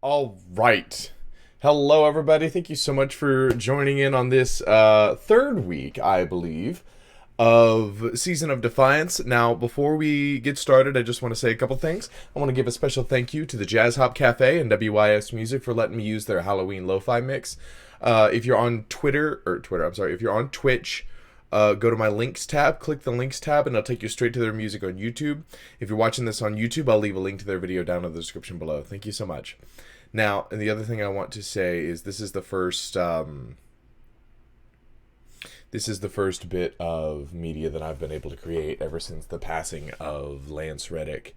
All right. Hello, everybody. Thank you so much for joining in on this third week, I believe, of Season of Defiance. Now, before we get started, I just want to say a couple things. I want to give a special thank you to the Jazz Hop Cafe and WYS Music for letting me use their Halloween lo-fi mix. If you're on if you're on Twitch, go to my links tab, click the links tab, and it'll take you straight to their music on YouTube. If you're watching this on YouTube, I'll leave a link to their video down in the description below. Thank you so much. Now, and the other thing I want to say is this is the first bit of media that I've been able to create ever since the passing of Lance Reddick,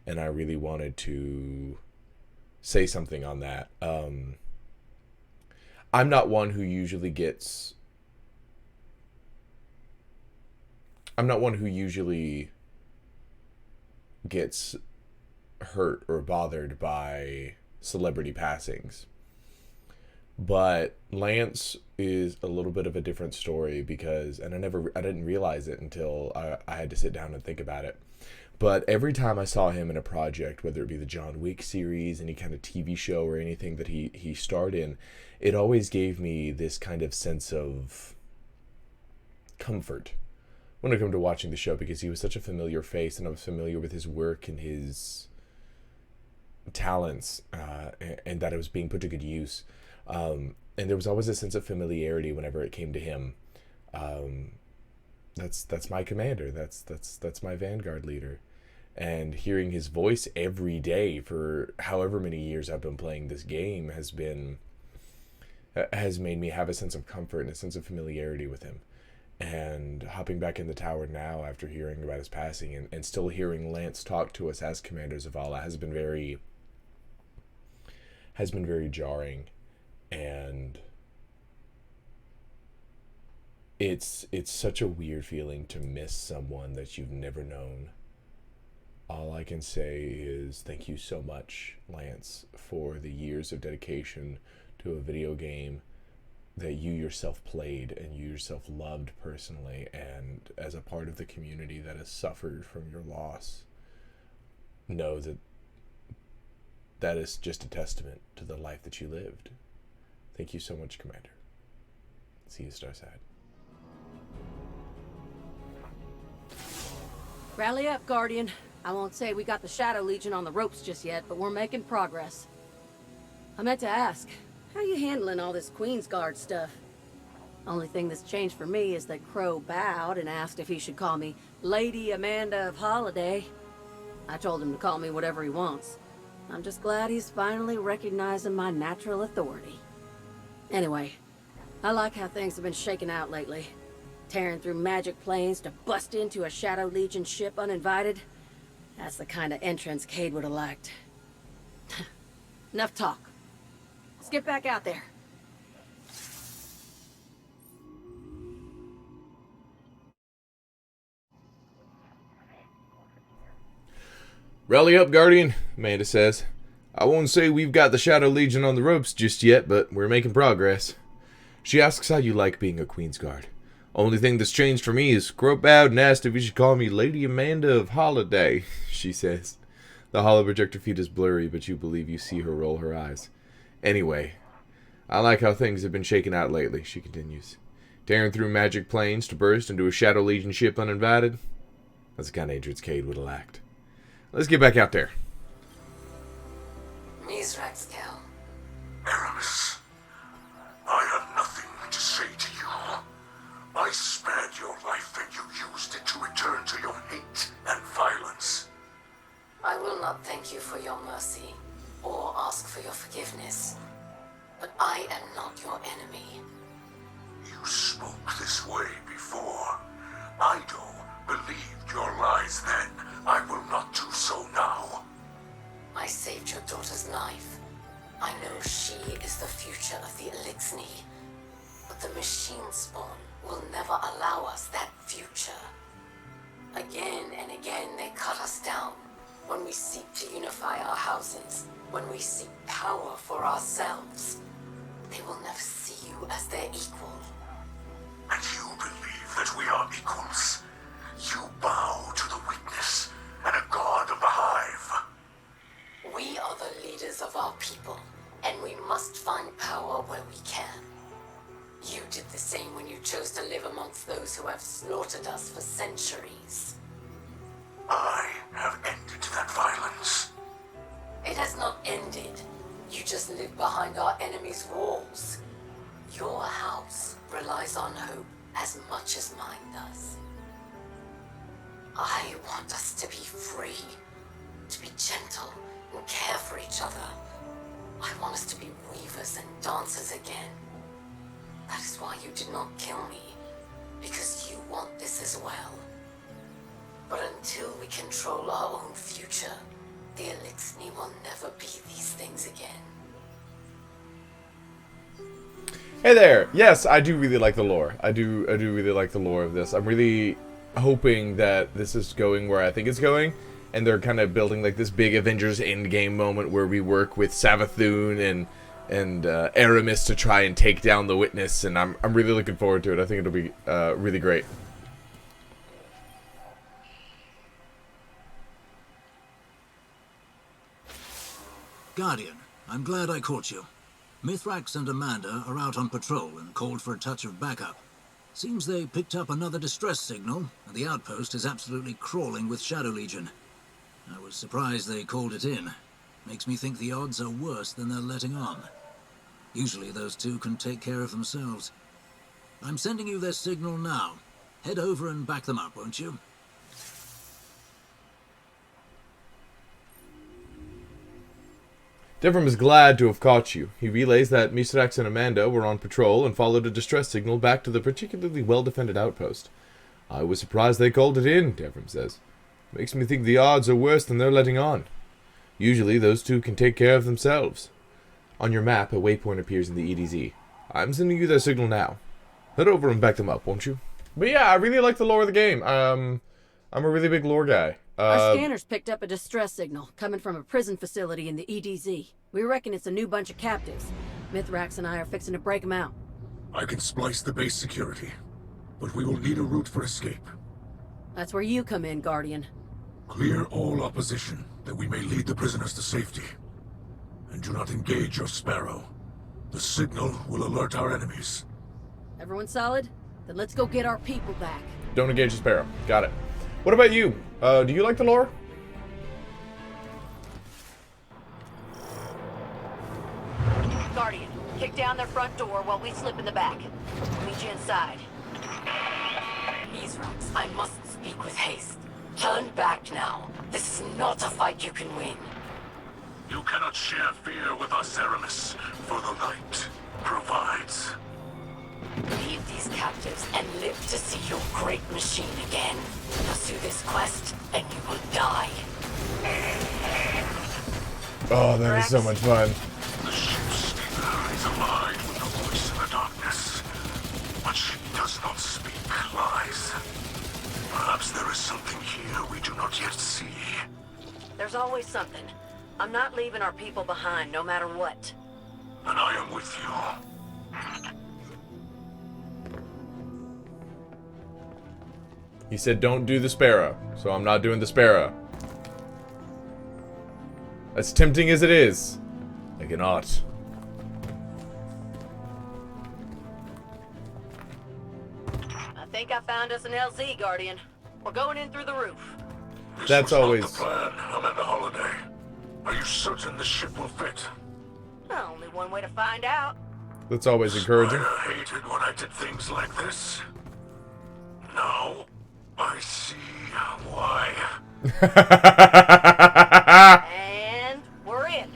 and I really wanted to say something on that. I'm not one who usually gets. I'm not one who usually gets hurt or bothered by celebrity passings. But Lance is a little bit of a different story because, and I didn't realize it until I had to sit down and think about it. But every time I saw him in a project, whether it be the John Wick series, any kind of TV show, or anything that he starred in, it always gave me this kind of sense of comfort when it came to watching the show because he was such a familiar face and I was familiar with his work and his talents, and that it was being put to good use. And there was always a sense of familiarity whenever it came to him. Um, that's my commander. That's my vanguard leader. And hearing his voice every day for however many years I've been playing this game has made me have a sense of comfort and a sense of familiarity with him. And hopping back in the tower now after hearing about his passing and still hearing Lance talk to us as commanders of Allah has been very jarring, and it's such a weird feeling to miss someone that you've never known. All I can say is thank you so much, Lance, for the years of dedication to a video game that you yourself played and you yourself loved personally, and as a part of the community that has suffered from your loss, know that that is just a testament to the life that you lived. Thank you so much, Commander. See you, Starside. Rally up, Guardian. I won't say we got the Shadow Legion on the ropes just yet, but we're making progress. I meant to ask, how you handling all this Queen's Guard stuff? Only thing that's changed for me is that Crow bowed and asked if he should call me Lady Amanda of Holiday. I told him to call me whatever he wants. I'm just glad he's finally recognizing my natural authority. Anyway, I like how things have been shaking out lately. Tearing through magic planes to bust into a Shadow Legion ship uninvited. That's the kind of entrance Cade would have liked. Enough talk. Let's get back out there. Rally up, Guardian, Amanda says. I won't say we've got the Shadow Legion on the ropes just yet, but we're making progress. She asks how you like being a Queen's Guard. Only thing that's changed for me is Grope bowed and asked if you should call me Lady Amanda of Holiday, she says. The hollow projector feed is blurry, but you believe you see her roll her eyes. Anyway, I like how things have been shaken out lately, she continues. Tearing through magic planes to burst into a Shadow Legion ship uninvited? That's the kind of entrance Cade would have lacked. Let's get back out there. Mizraxkel. Aramis, I have nothing to say to you. I spared your life and you used it to return to your hate and violence. I will not thank you for your mercy, or ask for your forgiveness. But I am not your enemy. You spoke this way before. I believed your lies then. I will not do so now. I saved your daughter's life. I know she is the future of the Elixni. But the machine spawn will never allow us that future. Again and again they cut us down. When we seek to unify our houses, when we seek power for ourselves, they will never see you as their equal. And you believe that we are equals? You bow to the weakness and a god of the hive. We are the leaders of our people. and we must find power where we can. You did the same when you chose to live amongst those who have slaughtered us for centuries. I have ended that violence. It has not ended. You just live behind our enemy's walls. Your house relies on hope as much as mine does. I want us to be free, to be gentle and care for each other. I want us to be weavers and dancers again. That is why you did not kill me, because you want this as well. But until we control our own future, the Elixni will never be these things again. Hey there! Yes, I do really like the lore. I do really like the lore of this. I'm really hoping that this is going where I think it's going, and they're kind of building like this big Avengers Endgame moment where we work with Savathun and Aramis to try and take down the Witness, and I'm really looking forward to it. I think it'll be really great. Guardian, I'm glad I caught you. Mithrax and Amanda are out on patrol and called for a touch of backup. Seems they picked up another distress signal, and the outpost is absolutely crawling with Shadow Legion. I was surprised they called it in. Makes me think the odds are worse than they're letting on. Usually those two can take care of themselves. I'm sending you their signal now. Head over and back them up, won't you? Devrim is glad to have caught you. He relays that Mithrax and Amanda were on patrol and followed a distress signal back to the particularly well-defended outpost. I was surprised they called it in, Devrim says. Makes me think the odds are worse than they're letting on. Usually those two can take care of themselves. On your map, a waypoint appears in the EDZ. I'm sending you their signal now. Head over and back them up, won't you? But yeah, I really like the lore of the game. I'm a really big lore guy. Our scanners picked up a distress signal coming from a prison facility in the EDZ. We reckon it's a new bunch of captives. Mithrax and I are fixing to break them out. I can splice the base security, but we will need a route for escape. That's where you come in, Guardian. Clear all opposition, that we may lead the prisoners to safety. And do not engage your Sparrow. The signal will alert our enemies. Everyone solid? Then let's go get our people back. Don't engage the Sparrow. Got it. What about you? Do you like the lore? Guardian, kick down their front door while we slip in the back. Meet you inside. Mithrax, I must speak with haste. Turn back now. This is not a fight you can win. You cannot share fear with us, Aramis, for the light provides. Leave these captives and live to see your great machine again. Pursue this quest, and you will die. Oh, that is so much fun. The ship's skipper is alive with the voice in the darkness, but she does not speak lies. Perhaps there is something here we do not yet see. There's always something. I'm not leaving our people behind, no matter what. And I am with you. He said don't do the Sparrow, so I'm not doing the Sparrow. As tempting as it is, I cannot. I think I found us an LZ, Guardian. We're going in through the roof. That's always... This was not the plan, Amanda Holiday. Are you certain the ship will fit? Only one way to find out. That's always encouraging. I hated when I did things like this. Now, I see why. And we're in.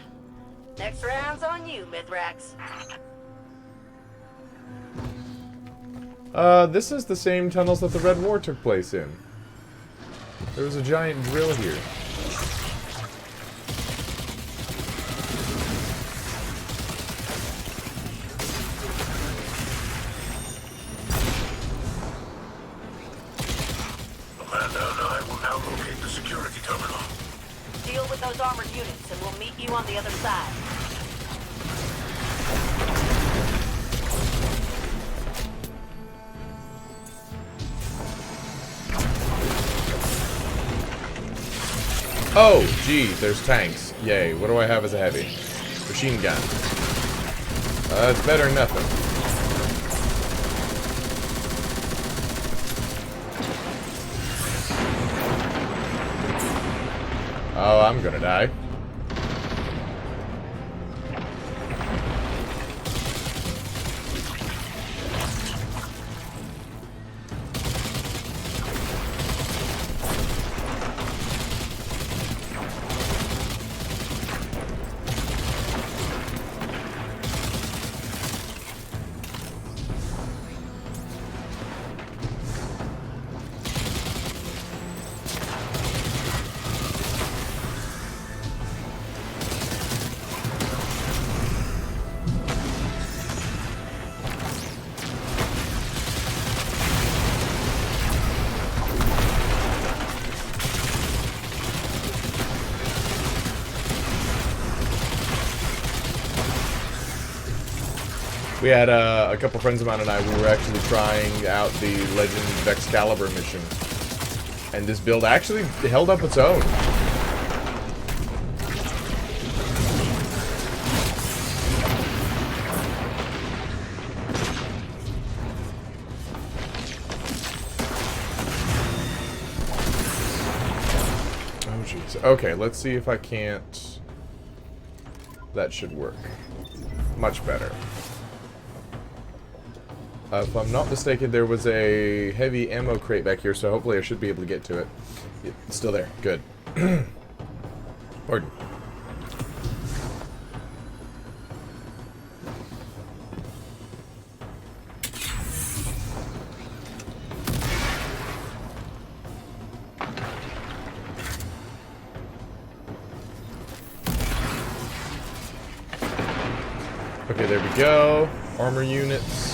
Next round's on you, Mithrax. This is the same tunnels that the Red War took place in. There was a giant drill here. Amanda and I will now locate the security terminal. Deal with those armored units, and we'll meet you on the other side. Oh, gee, there's tanks. Yay, what do I have as a heavy? Machine gun. It's better than nothing. Oh, I'm gonna die. We had a couple friends of mine and I, we were actually trying out the Legend of Excalibur mission. And this build actually held up its own. Oh jeez. Okay, let's see if I can't... That should work. Much better. If I'm not mistaken, there was a heavy ammo crate back here, so hopefully I should be able to get to it. It's still there. Good. Pardon. Okay, there we go. Armor units.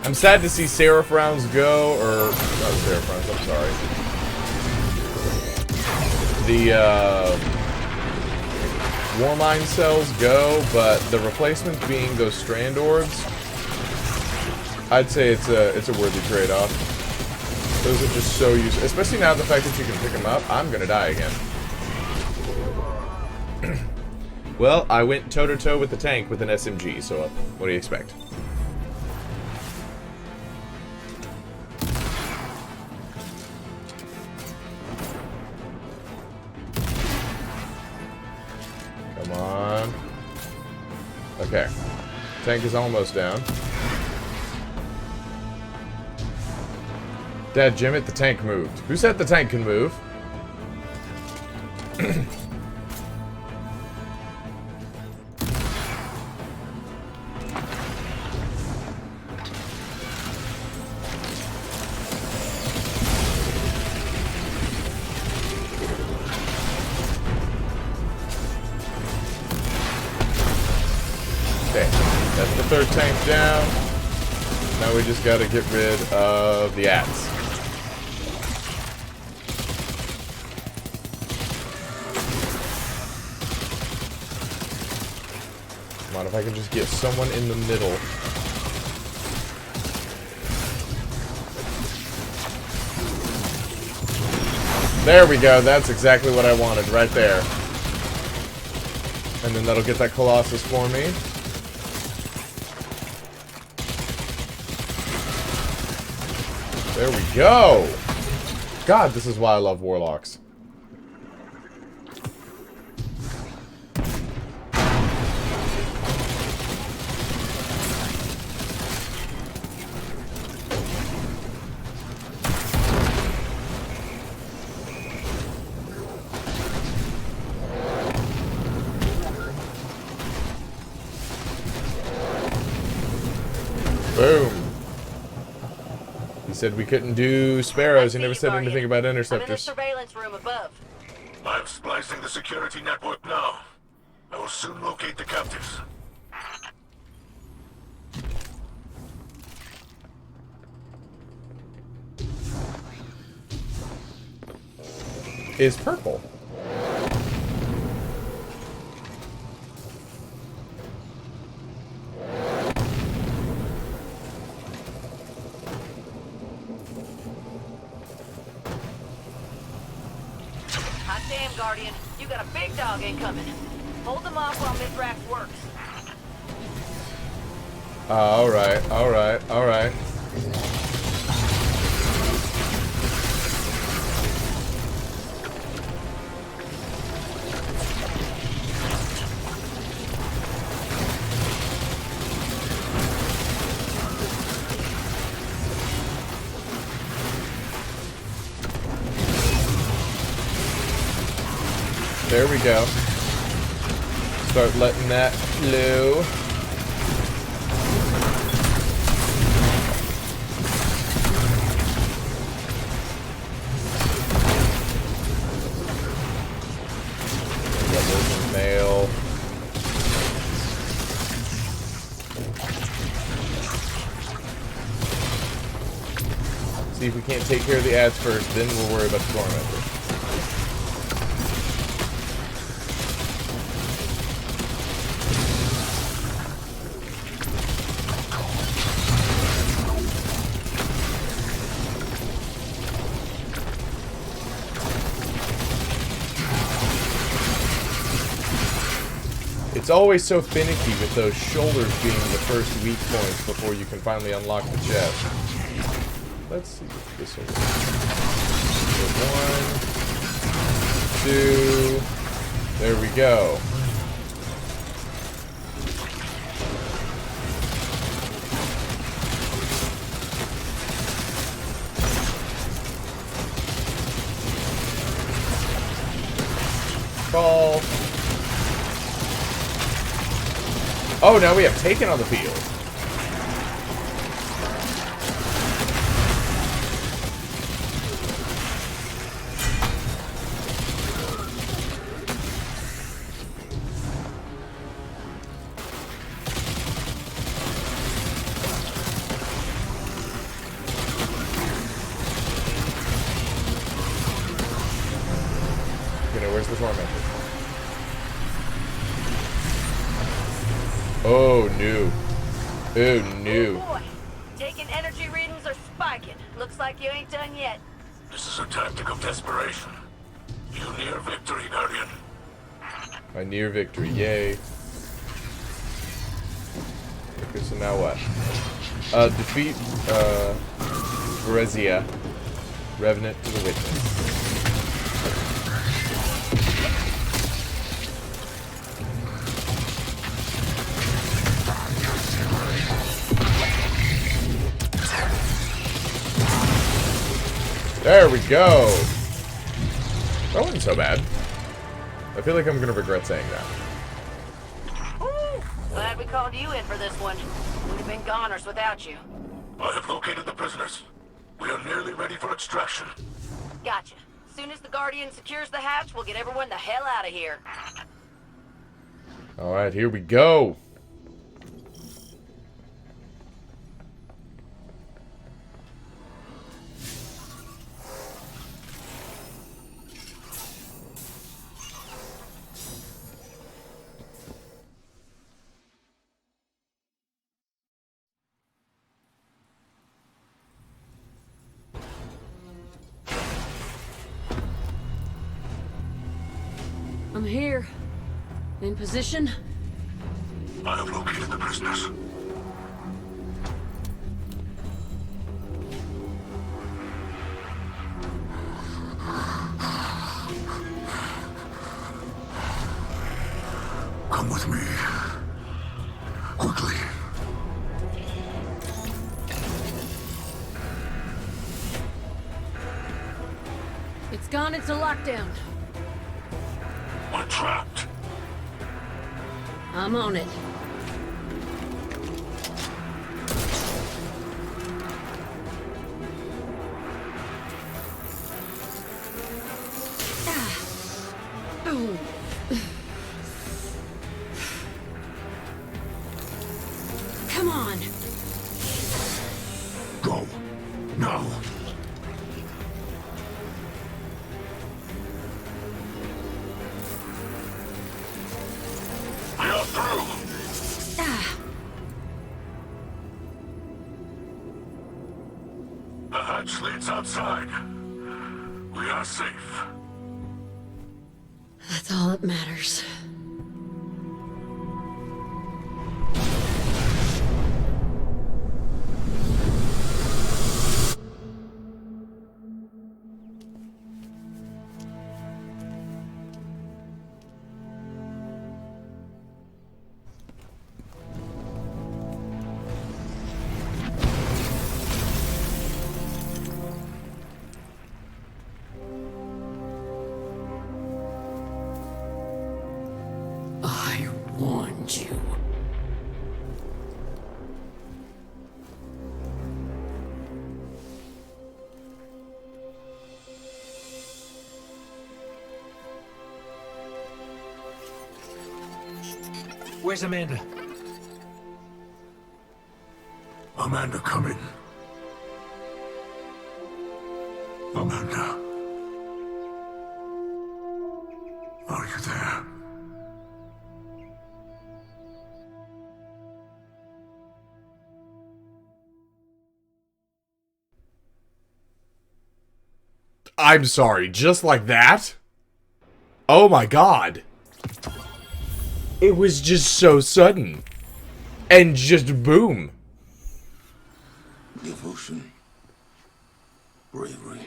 I'm sad to see Seraph rounds go, or not Seraph rounds, I'm sorry. The Warmind cells go, but the replacement being those Strand Orbs, I'd say it's a worthy trade-off. Those are just so useful, especially now the fact that you can pick them up. I'm gonna die again. Well, I went toe-to-toe with the tank with an SMG, so what do you expect? Come on. Okay. Tank is almost down. Dadjimmit, the tank moved. Who said the tank can move? Okay, that's the third tank down. Now we just gotta get rid of the ads. Come on, if I can just get someone in the middle. There we go, that's exactly what I wanted, right there. And then that'll get that Colossus for me. There we go! God, this is why I love Warlocks. Boom. He said we couldn't do sparrows. He never said anything about I'm in the interceptors. surveillance room above. I'm splicing the security network now. I will soon locate the captives. Is purple. Hot damn, Guardian. You got a big dog incoming. Hold them off while Mithrax works. Alright, alright, alright. There we go. Start letting that flow. Mail. See if we can't take care of the ads first, then we'll worry about the tormentor. It's always so finicky with those shoulders being the first weak points before you can finally unlock the chest. Let's see if this will work. So 1, 2, there we go. Fall. Oh, now we have Taken on the field. Okay, now where's the tormentor? Oh, no. Oh, no. Oh boy. Taking energy readings are spiking. Looks like you ain't done yet. This is a tactic of desperation. You near victory, Guardian. My near victory, yay. Okay, so now what? Defeat, Bravery. Revenant to the Witness. There we go! That wasn't so bad. I feel like I'm gonna regret saying that. Ooh, glad we called you in for this one. We'd have been goners without you. I have located the prisoners. We are nearly ready for extraction. Gotcha. As soon as the Guardian secures the hatch, we'll get everyone the hell out of here. Alright, here we go! I'm here. In position. I have located the prisoners. Come with me. Quickly. It's gone into lockdown. We're trapped. I'm on it. Oh. Come on. Go. Now. We are through. The hatch leads outside. We are safe. That's all that matters. I warned you. Where's Amanda? Amanda, come in. Amanda. Are you there? I'm sorry, just like that? Oh my god. It was just so sudden. And just boom. Devotion. Bravery.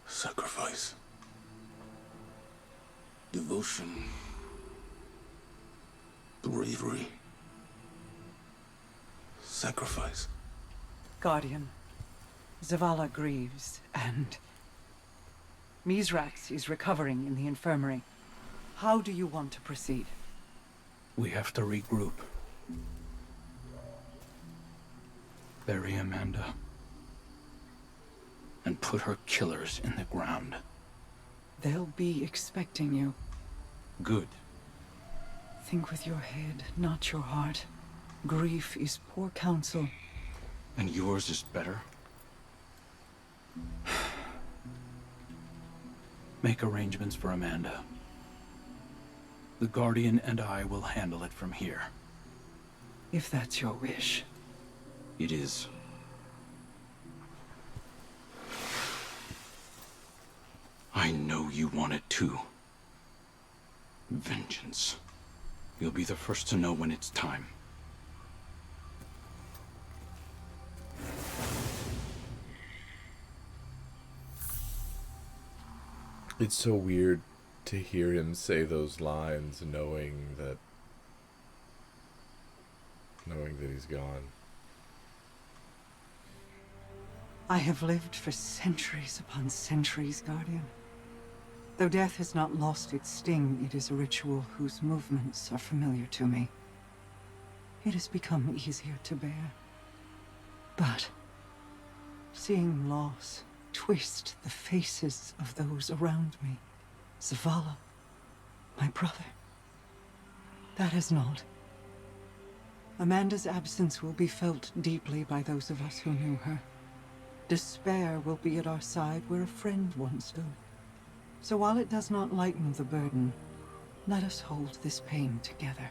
Sacrifice. Devotion. Bravery. Sacrifice. Guardian, Zavala grieves, and Mithrax is recovering in the infirmary. How do you want to proceed? We have to regroup. Bury Amanda. And put her killers in the ground. They'll be expecting you. Good. Think with your head, not your heart. Grief is poor counsel. And yours is better? Make arrangements for Amanda. The Guardian and I will handle it from here. If that's your wish. It is. I know you want it too. Vengeance. You'll be the first to know when it's time. It's so weird to hear him say those lines knowing that he's gone. I have lived for centuries upon centuries, Guardian. Though death has not lost its sting, it is a ritual whose movements are familiar to me. It has become easier to bear. But seeing loss twist the faces of those around me, Zavala, my brother, that is not. Amanda's absence will be felt deeply by those of us who knew her. Despair will be at our side where a friend once stood. So while it does not lighten the burden, let us hold this pain together.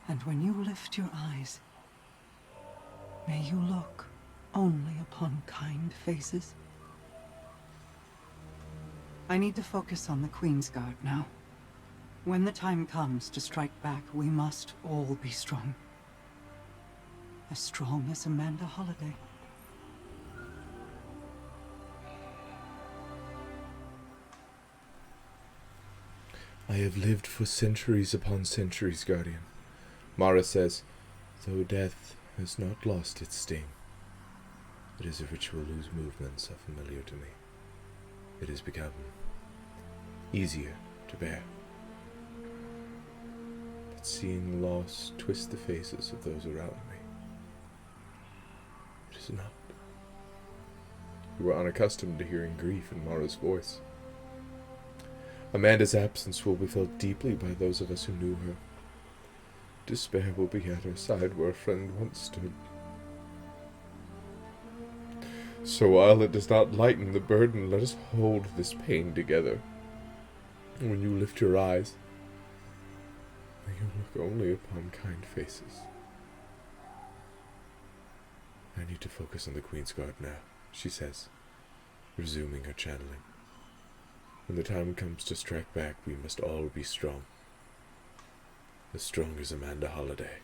And when you lift your eyes, may you look only upon kind faces. I need to focus on the Queen's Guard now. When the time comes to strike back, we must all be strong. As strong as Amanda Holliday. I have lived for centuries upon centuries, Guardian. Mara says, though death has not lost its sting, it is a ritual whose movements are familiar to me. It has become easier to bear. But seeing loss twist the faces of those around me, it is not. You were unaccustomed to hearing grief in Mara's voice. Amanda's absence will be felt deeply by those of us who knew her. Despair will be at her side where a friend once stood. So while it does not lighten the burden, let us hold this pain together. When you lift your eyes, may you look only upon kind faces. I need to focus on the Queen's Guard now, she says, resuming her channeling. When the time comes to strike back, we must all be strong. As strong as Amanda Holliday.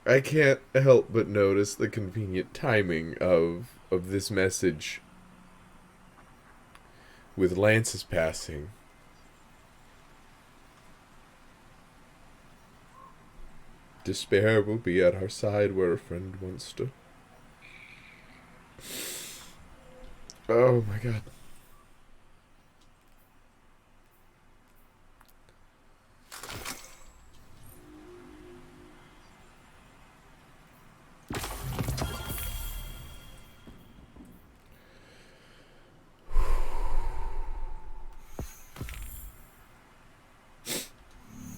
I can't help but notice the convenient timing of this message with Lance's passing. Despair will be at our side where a friend once stood. Oh my god.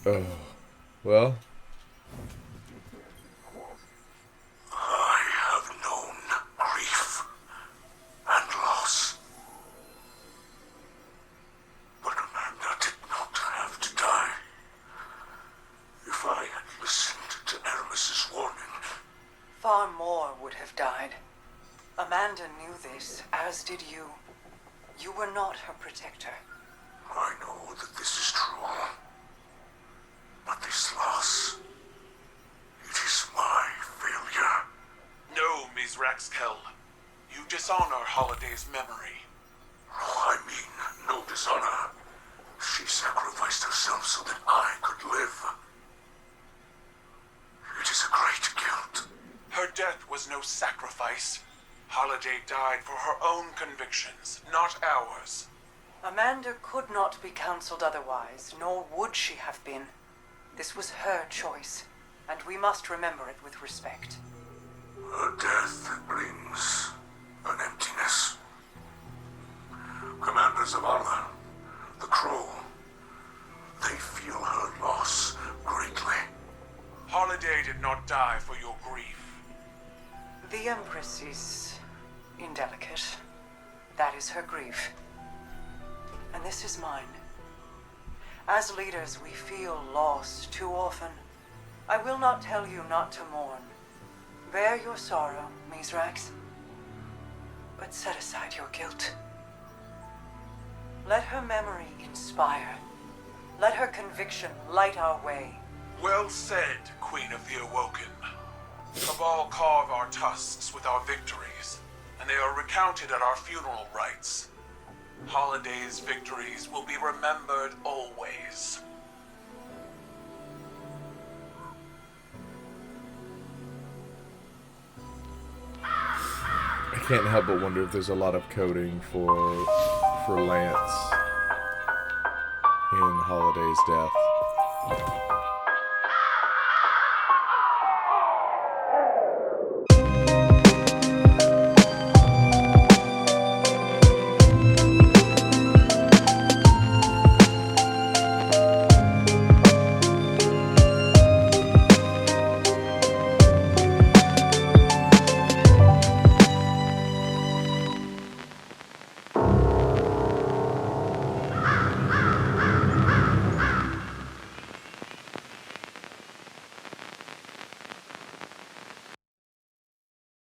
Oh, well. I have known grief and loss. But Amanda did not have to die. If I had listened to Aramis's warning... Far more would have died. Amanda knew this, as did you. You were not her protector. I know that this is true. But this loss... it is my failure. No, Ms. Raxkel. You dishonor Holiday's memory. I mean, no dishonor. She sacrificed herself so that I could live. It is a great guilt. Her death was no sacrifice. Holiday died for her own convictions, not ours. Amanda could not be counseled otherwise, nor would she have been. This was her choice, and we must remember it with respect. Her death brings an emptiness. Commanders of honor, the Crow, they feel her loss greatly. Holiday did not die for your grief. The Empress is indelicate. That is her grief. And this is mine. As leaders, we feel loss too often. I will not tell you not to mourn. Bear your sorrow, Mizrax. But set aside your guilt. Let her memory inspire. Let her conviction light our way. Well said, Queen of the Awoken. Cabal carve our tusks with our victories, and they are recounted at our funeral rites. Holiday's victories will be remembered always. I can't help but wonder if there's a lot of coding for Lance in Holiday's death.